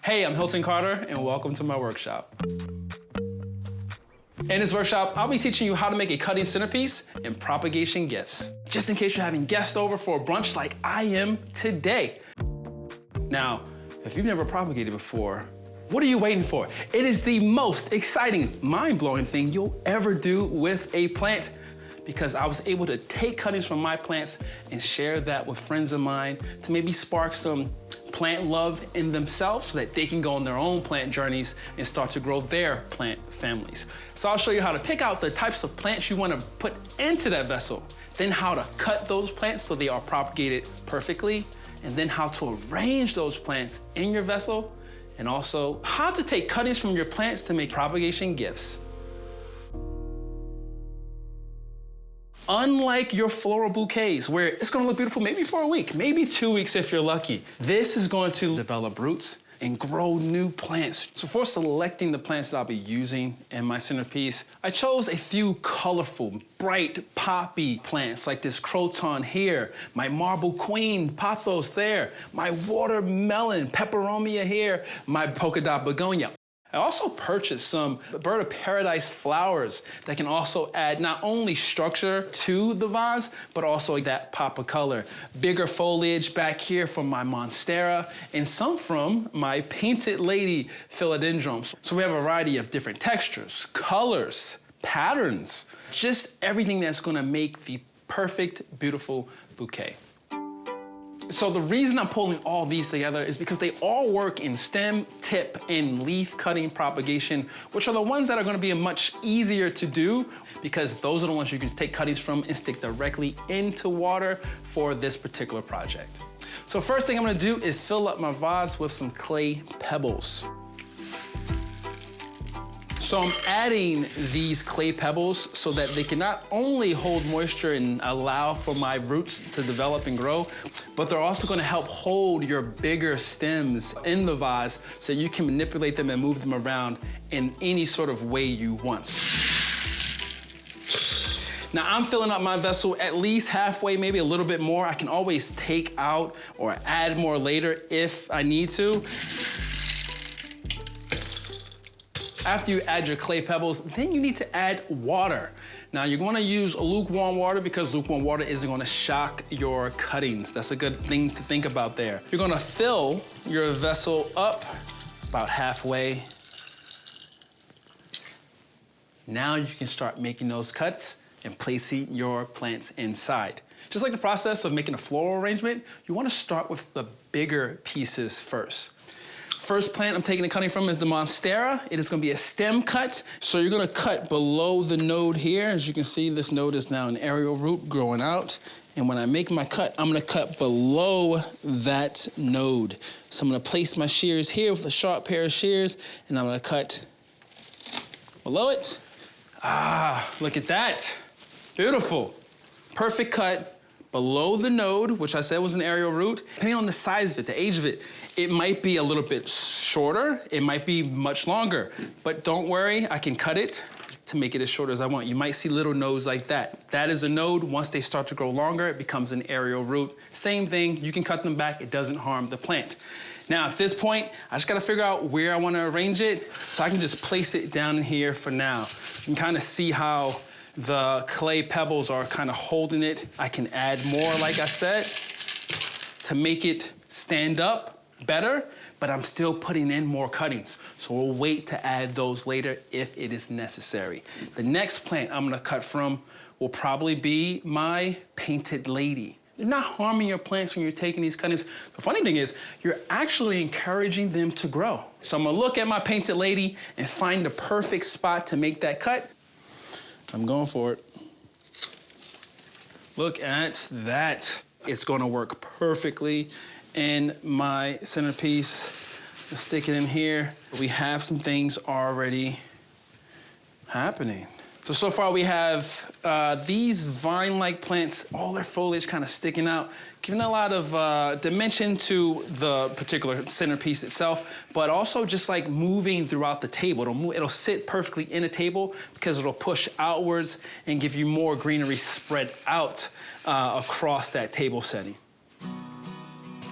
Hey, I'm Hilton Carter, and welcome to my workshop. In this workshop, I'll be teaching you how to make a cutting centerpiece and propagation gifts, just in case you're having guests over for a brunch like I am today. Now, if you've never propagated before, what are you waiting for? It is the most exciting, mind-blowing thing you'll ever do with a plant, because I was able to take cuttings from my plants and share that with friends of mine to maybe spark some plant love in themselves so that they can go on their own plant journeys and start to grow their plant families. So I'll show you how to pick out the types of plants you want to put into that vessel, then how to cut those plants so they are propagated perfectly, and then how to arrange those plants in your vessel, and also how to take cuttings from your plants to make propagation gifts. Unlike your floral bouquets, where it's gonna look beautiful maybe for a week, maybe 2 weeks if you're lucky, this is going to develop roots and grow new plants. So for selecting the plants that I'll be using in my centerpiece, I chose a few colorful, bright, poppy plants like this croton here, my marble queen, pothos there, my watermelon, peperomia here, my polka dot begonia. I also purchased some bird of paradise flowers that can also add not only structure to the vase, but also that pop of color. Bigger foliage back here from my monstera, and some from my painted lady philodendrons. So we have a variety of different textures, colors, patterns, just everything that's gonna make the perfect, beautiful bouquet. So the reason I'm pulling all these together is because they all work in stem, tip, and leaf cutting propagation, which are the ones that are gonna be much easier to do because those are the ones you can take cuttings from and stick directly into water for this particular project. So first thing I'm gonna do is fill up my vase with some clay pebbles. So I'm adding these clay pebbles so that they can not only hold moisture and allow for my roots to develop and grow, but they're also gonna help hold your bigger stems in the vase so you can manipulate them and move them around in any sort of way you want. Now I'm filling up my vessel at least halfway, maybe a little bit more. I can always take out or add more later if I need to. After you add your clay pebbles, then you need to add water. Now you're gonna use lukewarm water because lukewarm water isn't gonna shock your cuttings. That's a good thing to think about there. You're gonna fill your vessel up about halfway. Now you can start making those cuts and placing your plants inside. Just like the process of making a floral arrangement, you wanna start with the bigger pieces first. First plant I'm taking a cutting from is the monstera. It is gonna be a stem cut. So you're gonna cut below the node here. As you can see, this node is now an aerial root growing out. And when I make my cut, I'm gonna cut below that node. So I'm gonna place my shears here with a sharp pair of shears, and I'm gonna cut below it. Ah, look at that. Beautiful. Perfect cut. Below the node, which I said was an aerial root, depending on the size of it, the age of it, it might be a little bit shorter, it might be much longer, but don't worry, I can cut it to make it as short as I want. You might see little nodes like that. That is a node. Once they start to grow longer, it becomes an aerial root. Same thing, you can cut them back, it doesn't harm the plant. Now, at this point, I just gotta figure out where I wanna arrange it, so I can just place it down in here for now. You can kinda see how the clay pebbles are kind of holding it. I can add more, like I said, to make it stand up better, but I'm still putting in more cuttings. So we'll wait to add those later if it is necessary. The next plant I'm gonna cut from will probably be my painted lady. You're not harming your plants when you're taking these cuttings. The funny thing is, you're actually encouraging them to grow. So I'm gonna look at my painted lady and find the perfect spot to make that cut. I'm going for it. Look at that. It's gonna work perfectly in my centerpiece. Let's stick it in here. We have some things already happening. So far we have these vine-like plants, all their foliage kind of sticking out, giving a lot of dimension to the particular centerpiece itself, but also just like moving throughout the table. It'll sit perfectly in a table because it'll push outwards and give you more greenery spread out across that table setting.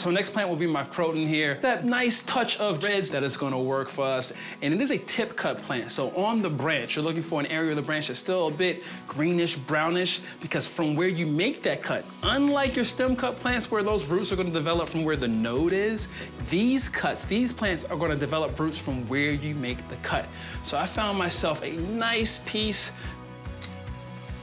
So next plant will be my croton here. That nice touch of reds that is gonna work for us. And it is a tip cut plant. So on the branch, you're looking for an area of the branch that's still a bit greenish, brownish, because from where you make that cut, unlike your stem cut plants where those roots are gonna develop from where the node is, these plants are gonna develop roots from where you make the cut. So I found myself a nice piece.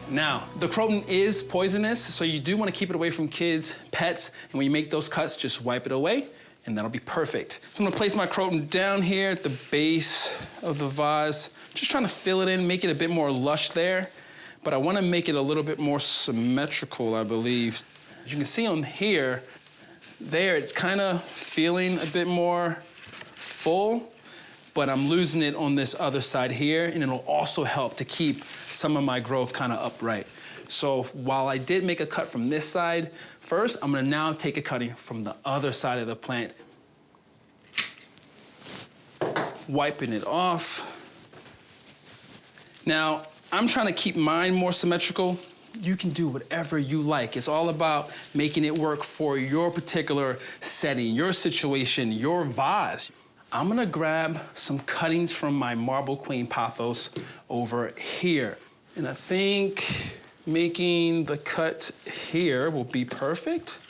Now, the croton is poisonous, so you do want to keep it away from kids, pets, and when you make those cuts, just wipe it away, and that'll be perfect. So I'm gonna place my croton down here at the base of the vase, just trying to fill it in, make it a bit more lush there, but I want to make it a little bit more symmetrical, I believe. As you can see on here, there, it's kind of feeling a bit more full, but I'm losing it on this other side here, and it'll also help to keep some of my growth kind of upright. So while I did make a cut from this side, first, I'm gonna now take a cutting from the other side of the plant. Wiping it off. Now, I'm trying to keep mine more symmetrical. You can do whatever you like. It's all about making it work for your particular setting, your situation, your vase. I'm gonna grab some cuttings from my Marble Queen pothos over here. And I think making the cut here will be perfect.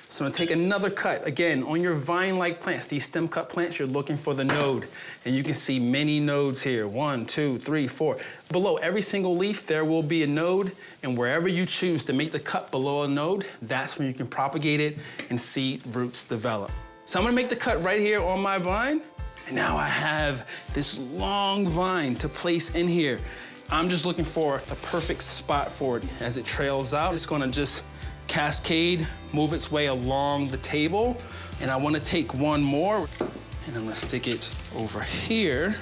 So I'm gonna take another cut. Again, on your vine-like plants, these stem cut plants, you're looking for the node. And you can see many nodes here. 1, 2, 3, 4. Below every single leaf, there will be a node. And wherever you choose to make the cut below a node, that's when you can propagate it and see roots develop. So I'm gonna make the cut right here on my vine. And now I have this long vine to place in here. I'm just looking for the perfect spot for it. As it trails out, it's gonna just cascade, move its way along the table. And I wanna take one more, and I'm gonna stick it over here,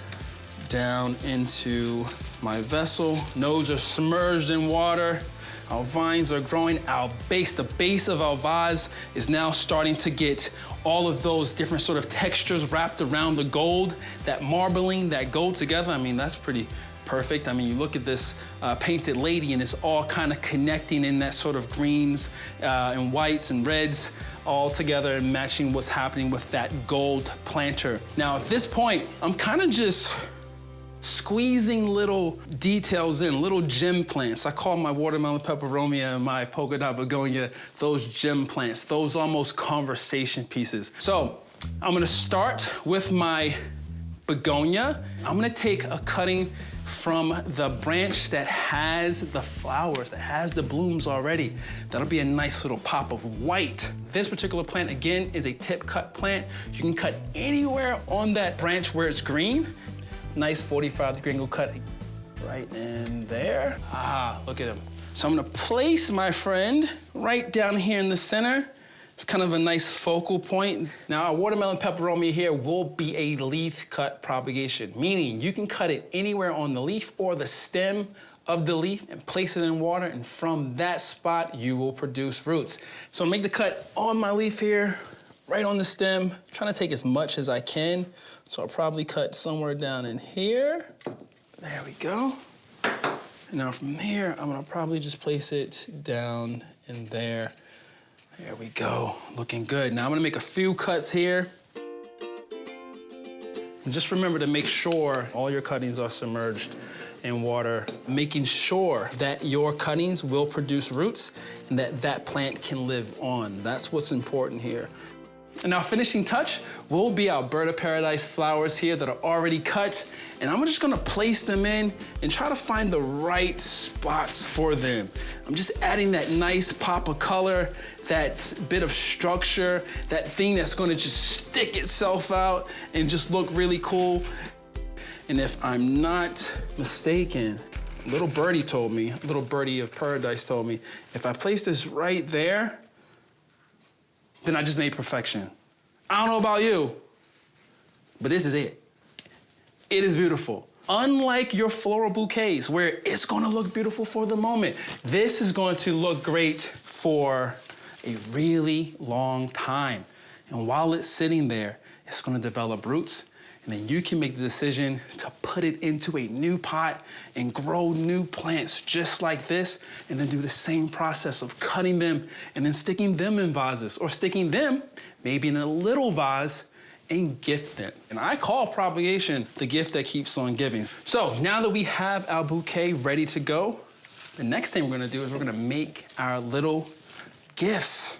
down into my vessel. Nodes are submerged in water. Our vines are growing. The base of our vase is now starting to get all of those different sort of textures wrapped around the gold, that marbling, that gold together. I mean, that's pretty perfect. I mean, you look at this painted lady and it's all kind of connecting in that sort of greens and whites and reds all together and matching what's happening with that gold planter. Now, at this point, I'm kind of just squeezing little details in, little gem plants. I call my watermelon peperomia and my polka dot begonia those gem plants, those almost conversation pieces. So I'm gonna start with my begonia. I'm gonna take a cutting from the branch that has the flowers, that has the blooms already. That'll be a nice little pop of white. This particular plant, again, is a tip cut plant. You can cut anywhere on that branch where it's green. Nice 45-degree angle cut right in there. Ah, look at him. So I'm gonna place my friend right down here in the center. It's kind of a nice focal point. Now, our watermelon peperomia here will be a leaf cut propagation, meaning you can cut it anywhere on the leaf or the stem of the leaf and place it in water, and from that spot, you will produce roots. So I'll make the cut on my leaf here, right on the stem, trying to take as much as I can. So I'll probably cut somewhere down in here. There we go. And now from here, I'm gonna probably just place it down in there. There we go, looking good. Now I'm gonna make a few cuts here. And just remember to make sure all your cuttings are submerged in water, making sure that your cuttings will produce roots and that that plant can live on. That's what's important here. And our finishing touch will be our bird of paradise flowers here that are already cut. And I'm just gonna place them in and try to find the right spots for them. I'm just adding that nice pop of color, that bit of structure, that thing that's gonna just stick itself out and just look really cool. And if I'm not mistaken, little birdie told me, little birdie of paradise told me, if I place this right there, then I just made perfection. I don't know about you, but this is it. It is beautiful. Unlike your floral bouquets, where it's gonna look beautiful for the moment, this is going to look great for a really long time. And while it's sitting there, it's gonna develop roots, and then you can make the decision to put it into a new pot and grow new plants just like this, and then do the same process of cutting them and then sticking them in vases, or sticking them maybe in a little vase, and gift them. And I call Propagation the gift that keeps on giving. So now that we have our bouquet ready to go, the next thing we're gonna do is we're gonna make our little gifts.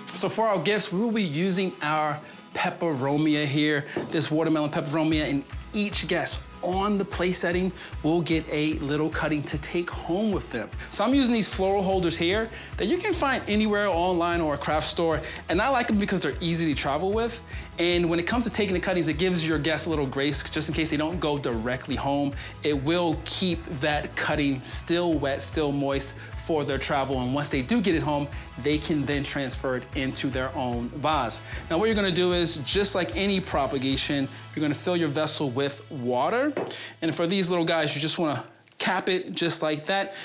So for our gifts, we will be using our peperomia here, this watermelon peperomia, and each guest on the place setting will get a little cutting to take home with them. So I'm using these floral holders here that you can find anywhere online or a craft store, and I like them because they're easy to travel with. And when it comes to taking the cuttings, it gives your guests a little grace just in case they don't go directly home. It will keep that cutting still wet, still moist for their travel, and once they do get it home, they can then transfer it into their own vase. Now what you're gonna do is, just like any propagation, you're gonna fill your vessel with water, and for these little guys, you just wanna cap it just like that.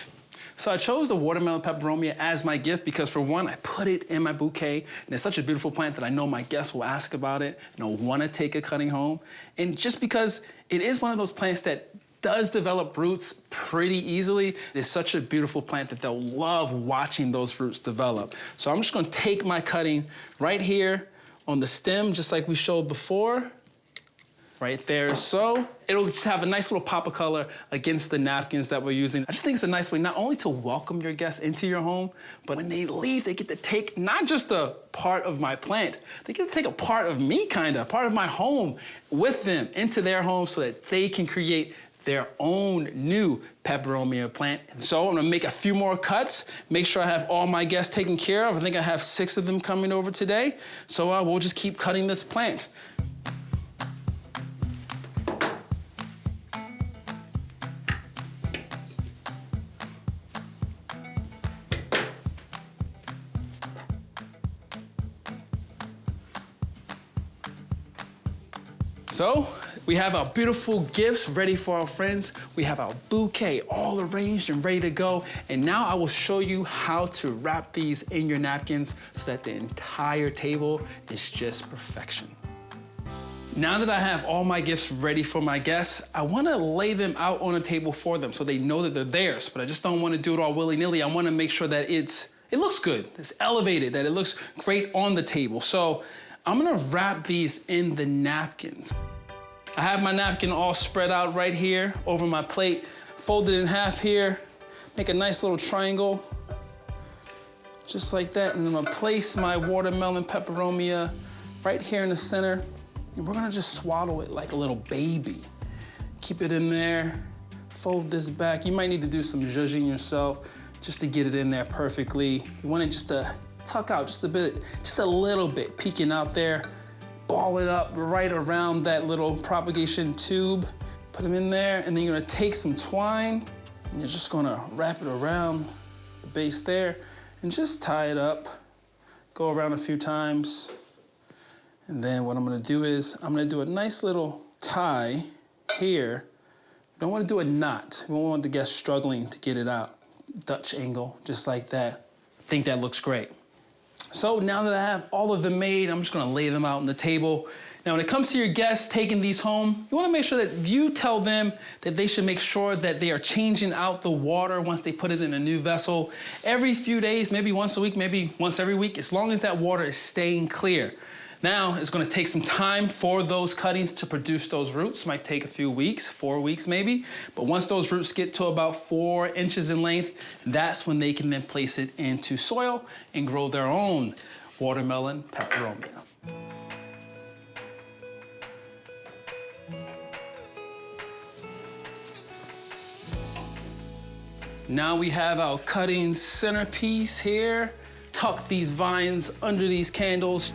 So I chose the watermelon peperomia as my gift because, for one, I put it in my bouquet, and it's such a beautiful plant that I know my guests will ask about it and will wanna take a cutting home. And just because it is one of those plants that does develop roots pretty easily. It's such a beautiful plant that they'll love watching those roots develop. So I'm just gonna take my cutting right here on the stem, just like we showed before, right there. So it'll just have a nice little pop of color against the napkins that we're using. I just think it's a nice way not only to welcome your guests into your home, but when they leave, they get to take not just a part of my plant, they get to take a part of me, kinda, part of my home with them into their home so that they can create their own new peperomia plant. So I'm gonna make a few more cuts, make sure I have all my guests taken care of. I think I have 6 of them coming over today. So we'll just keep cutting this plant. So we have our beautiful gifts ready for our friends. We have our bouquet all arranged and ready to go. And now I will show you how to wrap these in your napkins so that the entire table is just perfection. Now that I have all my gifts ready for my guests, I wanna lay them out on a table for them so they know that they're theirs, but I just don't wanna do it all willy-nilly. I wanna make sure that it looks good, it's elevated, that it looks great on the table. So I'm gonna wrap these in the napkins. I have my napkin all spread out right here over my plate, fold it in half here, make a nice little triangle, just like that. And I'm gonna place my watermelon peperomia right here in the center. And we're gonna just swaddle it like a little baby. Keep it in there, fold this back. You might need to do some zhuzhing yourself just to get it in there perfectly. You want it just to tuck out just a bit, just a little bit, peeking out there. Ball it up right around that little propagation tube. Put them in there, and then you're gonna take some twine, and you're just gonna wrap it around the base there, and just tie it up. Go around a few times. And then what I'm gonna do is, I'm gonna do a nice little tie here. You don't wanna do a knot. We don't want the guest struggling to get it out. Dutch angle, just like that. I think that looks great. So now that I have all of them made, I'm just gonna lay them out on the table. Now, when it comes to your guests taking these home, you wanna make sure that you tell them that they should make sure that they are changing out the water once they put it in a new vessel. Every few days, maybe once a week, maybe once every week, as long as that water is staying clear. Now, it's gonna take some time for those cuttings to produce those roots. Might take a few weeks, 4 weeks maybe. But once those roots get to about 4 inches in length, that's when they can then place it into soil and grow their own watermelon peperomia. Now we have our cutting centerpiece here. Tuck these vines under these candles.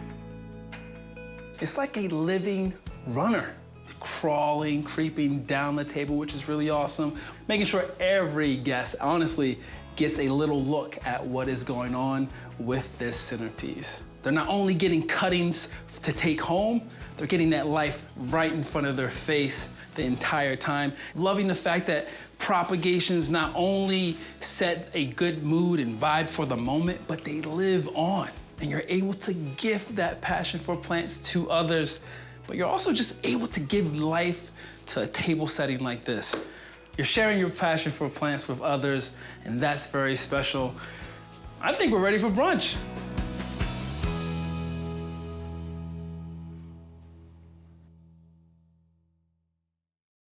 It's like a living runner, crawling, creeping down the table, which is really awesome. Making sure every guest, honestly, gets a little look at what is going on with this centerpiece. They're not only getting cuttings to take home, they're getting that life right in front of their face the entire time. Loving the fact that propagations not only set a good mood and vibe for the moment, but they live on. And you're able to gift that passion for plants to others, but you're also just able to give life to a table setting like this. You're sharing your passion for plants with others, and that's very special. I think we're ready for brunch.